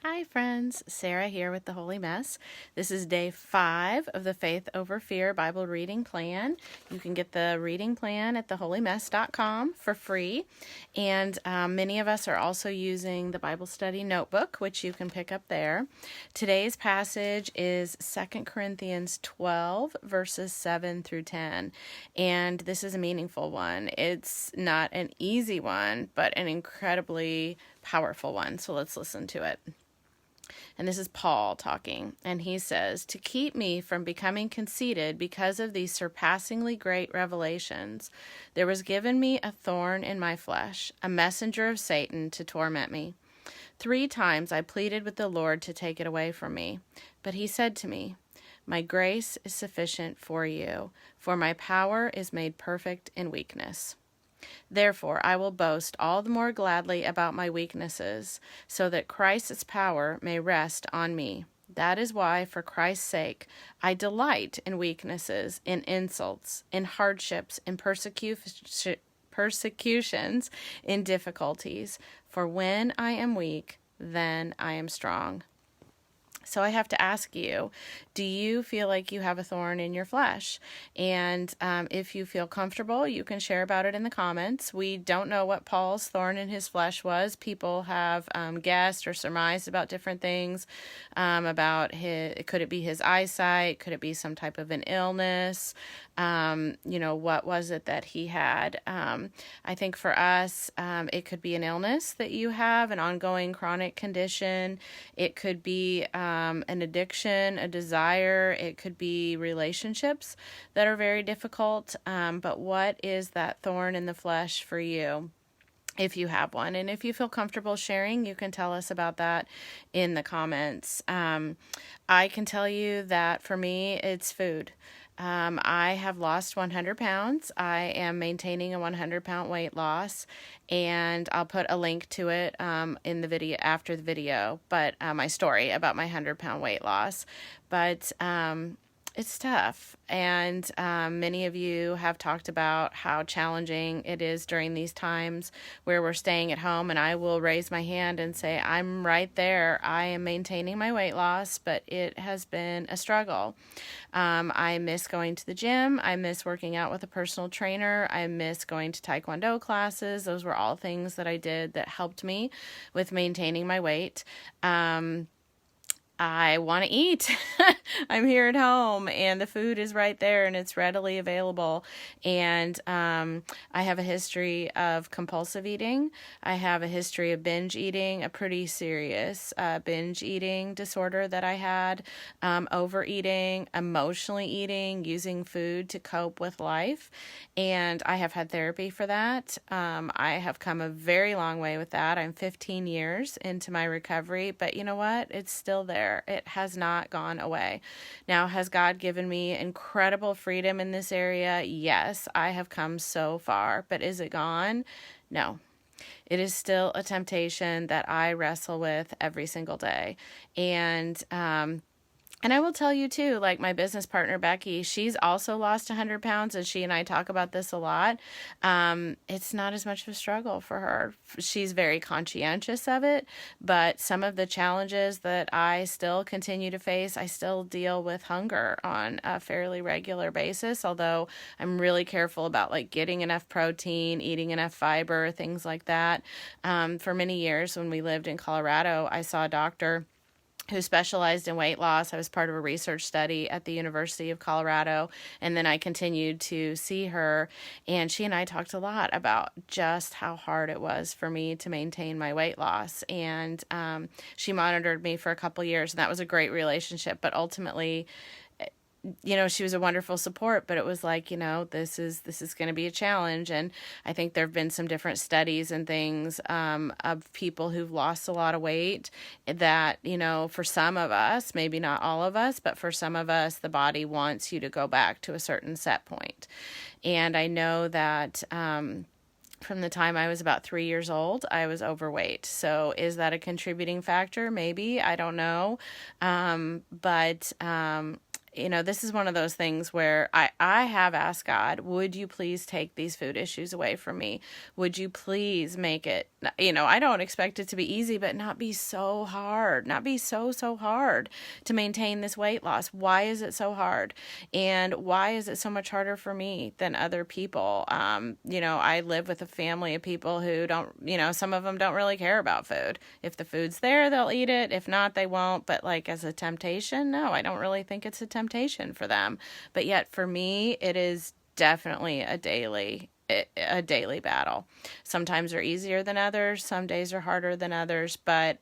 Hi friends, Sarah here with the Holy Mess. This is day 5 of the Faith Over Fear Bible reading plan. You can get the reading plan at theholymess.com for free. And many of us are also using the Bible study notebook, which you can pick up there. Today's passage is 2 Corinthians 12, verses 7 through 10. And this is a meaningful one. It's not an easy one, but an incredibly powerful one. So let's listen to it. And this is Paul talking, and he says, "To keep me from becoming conceited because of these surpassingly great revelations, there was given me a thorn in my flesh, a messenger of Satan to torment me. 3 times I pleaded with the Lord to take it away from me, but he said to me, 'My grace is sufficient for you, for my power is made perfect in weakness.' Therefore, I will boast all the more gladly about my weaknesses, so that Christ's power may rest on me. That is why, for Christ's sake, I delight in weaknesses, in insults, in hardships, in persecutions, in difficulties. For when I am weak, then I am strong." So I have to ask you, do you feel like you have a thorn in your flesh? And if you feel comfortable, you can share about it in the comments. We don't know what Paul's thorn in his flesh was. People have guessed or surmised about different things, about could it be his eyesight? Could it be some type of an illness? What was it that he had? I think for us, it could be an illness that you have, an ongoing chronic condition. It could be an addiction, a desire. It could be relationships that are very difficult. But what is that thorn in the flesh for you, if you have one? And if you feel comfortable sharing, you can tell us about that in the comments. I can tell you that for me, it's food. I have lost 100 pounds. I am maintaining a 100-pound weight loss, and I'll put a link to it in the video after the video, but my story about my 100-pound weight loss. But it's tough, and many of you have talked about how challenging it is during these times where we're staying at home, and I will raise my hand and say, I'm right there. I am maintaining my weight loss, but it has been a struggle. I miss going to the gym. I miss working out with a personal trainer. I miss going to Taekwondo classes. Those were all things that I did that helped me with maintaining my weight. I want to eat. I'm here at home and the food is right there and it's readily available. And I have a history of compulsive eating. I have a history of binge eating, a pretty serious binge eating disorder that I had, overeating, emotionally eating, using food to cope with life. And I have had therapy for that. I have come a very long way with that. I'm 15 years into my recovery, but you know what? It's still there. It has not gone away. Now, has God given me incredible freedom in this area? Yes, I have come so far, but is it gone? No. It is still a temptation that I wrestle with every single day. And I will tell you too, like my business partner, Becky, she's also lost 100 pounds and she and I talk about this a lot. It's not as much of a struggle for her. She's very conscientious of it, but some of the challenges that I still continue to face, I still deal with hunger on a fairly regular basis, although I'm really careful about like getting enough protein, eating enough fiber, things like that. For many years when we lived in Colorado, I saw a doctor who specialized in weight loss. I was part of a research study at the University of Colorado, and then I continued to see her, and she and I talked a lot about just how hard it was for me to maintain my weight loss, and she monitored me for a couple years, and that was a great relationship, but ultimately, she was a wonderful support, but it was like, this is going to be a challenge. And I think there have been some different studies and things of people who've lost a lot of weight that, for some of us, maybe not all of us, but for some of us, the body wants you to go back to a certain set point. And I know that from the time I was about 3 years old, I was overweight. So is that a contributing factor? Maybe. I don't know. But this is one of those things where I have asked God, would you please take these food issues away from me? Would you please make it, I don't expect it to be easy, but not be so hard, not be so hard to maintain this weight loss. Why is it so hard? And why is it so much harder for me than other people? I live with a family of people who don't, some of them don't really care about food. If the food's there, they'll eat it. If not, they won't. But like as a temptation, no, I don't really think it's a temptation for them. But yet for me, it is definitely a daily battle. Sometimes they're easier than others. Some days are harder than others. But,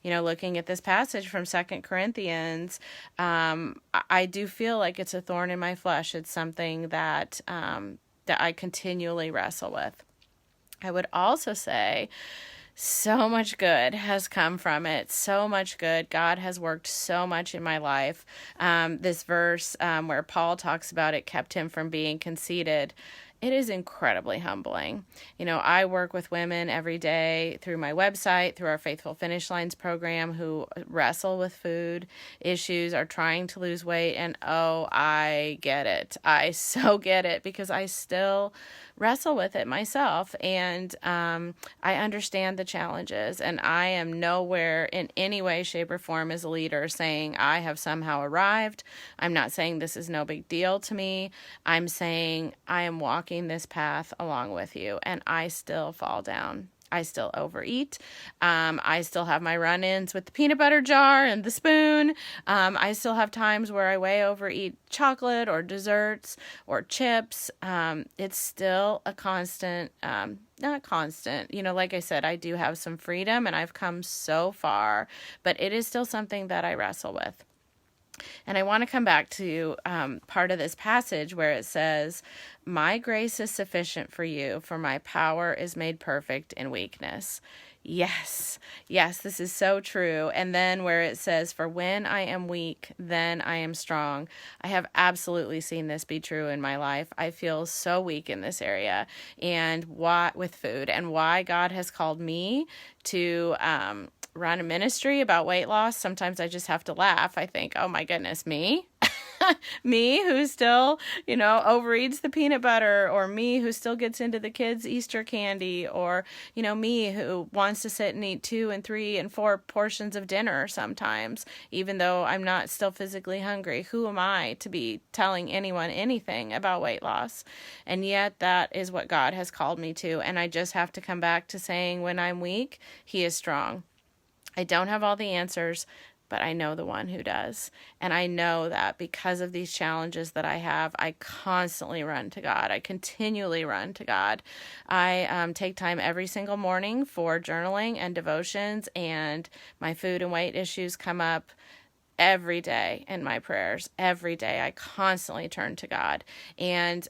looking at this passage from 2 Corinthians, I do feel like it's a thorn in my flesh. It's something that I continually wrestle with. I would also say so much good has come from it. So much good. God has worked so much in my life. This verse where Paul talks about it kept him from being conceited. It is incredibly humbling. I work with women every day through my website, through our Faithful Finish Lines program, who wrestle with food issues, are trying to lose weight. And I get it. I so get it, because I still wrestle with it myself. And I understand the challenges, and I am nowhere in any way, shape, or form as a leader saying I have somehow arrived. I'm not saying this is no big deal to me. I'm saying I am walking this path along with you, and I still fall down. I still overeat. I still have my run-ins with the peanut butter jar and the spoon. I still have times where I way overeat chocolate or desserts or chips. It's still a constant, not constant. Like I said, I do have some freedom, and I've come so far, but it is still something that I wrestle with. And I want to come back to part of this passage where it says, my grace is sufficient for you, for my power is made perfect in weakness. Yes, this is so true. And then where it says, for when I am weak, then I am strong. I have absolutely seen this be true in my life. I feel so weak in this area, and with food, and why God has called me to run a ministry about weight loss. Sometimes I just have to laugh. I think, oh my goodness, me? Me who still, overeats the peanut butter, or me who still gets into the kids' Easter candy, or, me who wants to sit and eat 2 and 3 and 4 portions of dinner sometimes, even though I'm not still physically hungry. Who am I to be telling anyone anything about weight loss? And yet that is what God has called me to. And I just have to come back to saying, when I'm weak, He is strong. I don't have all the answers, but I know the one who does. And I know that because of these challenges that I have, I constantly run to God. I continually run to God. I take time every single morning for journaling and devotions, and my food and weight issues come up every day in my prayers. Every day I constantly turn to God. And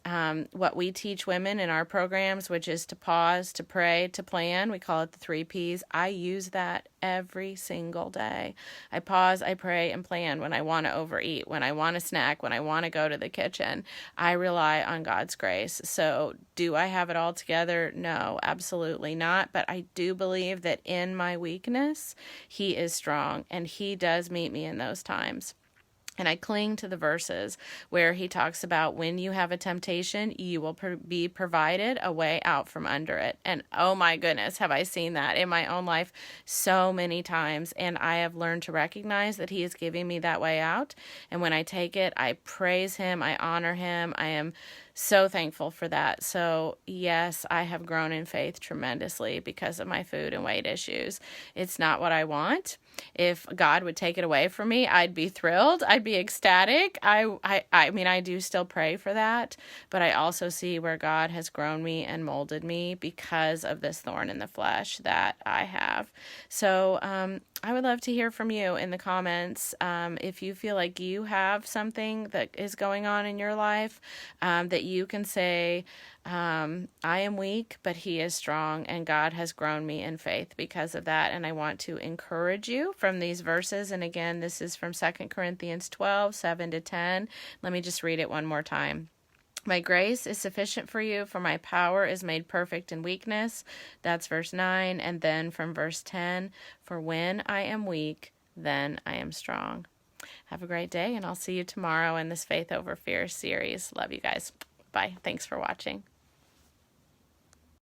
what we teach women in our programs, which is to pause, to pray, to plan, we call it the 3 Ps. I use that every single day. I pause, I pray, and plan when I want to overeat, when I want to snack, when I want to go to the kitchen. I rely on God's grace. So do I have it all together? No, absolutely not. But I do believe that in my weakness, He is strong, and He does meet me in those times. And I cling to the verses where He talks about, when you have a temptation, you will be provided a way out from under it. And oh my goodness, have I seen that in my own life so many times. And I have learned to recognize that He is giving me that way out. And when I take it, I praise Him, I honor Him. I am so thankful for that. So yes, I have grown in faith tremendously because of my food and weight issues. It's not what I want. If God would take it away from me, I'd be thrilled. I'd be ecstatic. I mean, I do still pray for that, but I also see where God has grown me and molded me because of this thorn in the flesh that I have. So I would love to hear from you in the comments. If you feel like you have something that is going on in your life, that you can say, I am weak, but He is strong, and God has grown me in faith because of that. And I want to encourage you from these verses. And again, this is from 2 Corinthians 12, 7-10. Let me just read it one more time. My grace is sufficient for you, for my power is made perfect in weakness. That's verse 9. And then from verse 10, for when I am weak, then I am strong. Have a great day, and I'll see you tomorrow in this Faith Over Fear series. Love you guys. Bye. Thanks for watching.